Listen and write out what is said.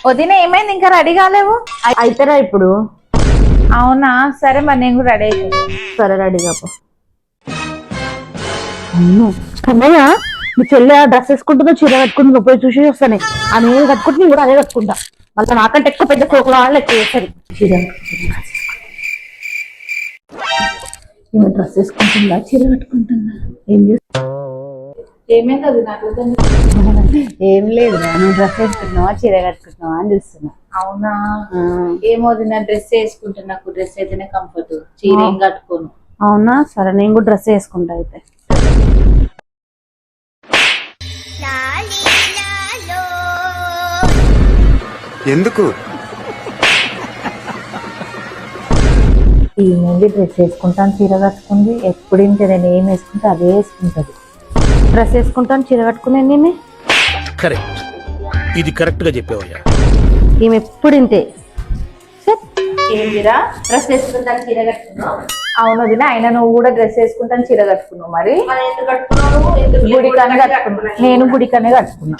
వదిన ఏమైంది ఇంకా రెడీ కాలేవు? అయితేరా ఇప్పుడు. అవునా సరే మరి నేను కూడా రెడీ అవుతాను. సరే రెడీ కాపో. కన్నయ్య మీ చెల్లె డ్రెస్ వేసుకుంటుందో చీర కట్టుకుంటుందో పోయి చూసి వస్తానే. ఆమె ఏది కట్టుకుంటే నేను కూడా అదే కట్టుకుంటా. మళ్ళీ నాకంటే ఎక్కువ పెద్ద కోకల వాళ్ళు ఎక్కువ వేస్తారు. చీర ఈమె డ్రెస్ వేసుకుంటుందా చీర కట్టుకుంటుందా ఏం చేస్తా? ఏమైంది అది నాకు ఏం లేదు, నువ్వు డ్రెస్ వేసుకుంటున్నావా చీర కట్టుకుంటున్నావా అని చూస్తున్నా. అవునా ఏమో వదిన డ్రెస్ వేసుకుంటా, నాకు డ్రెస్ అయితేనే కంఫర్ట్, చీర ఏం కట్టుకోను. అవునా సరే నేను కూడా డ్రెస్ వేసుకుంటా అయితే. ఎందుకు ఈ ముందు డ్రెస్ వేసుకుంటాను చీర కట్టుకుంది, ఎప్పుడు ఇంటే నేను ఏం వేసుకుంటే అదే వేసుకుంటది. డ్రెస్ వేసుకుంటాను చీర కట్టుకునే నేను. కరెక్ట్, ఇది కరెక్ట్ గా చెప్పావయ్యా. ఈమె ఎప్పుడు ఇంతే. ఏంటిరా డ్రెస్ వేసుకుంటాను చీర కట్టుకున్నావు? అవును వదిన, అయినా నువ్వు కూడా డ్రెస్ వేసుకుంటాను చీర కట్టుకున్నావు. మరి ఎందుకు కట్టుకున్నావు? గుడికనే కట్టుకున్నా, నేను గుడికనే కట్టుకున్నా.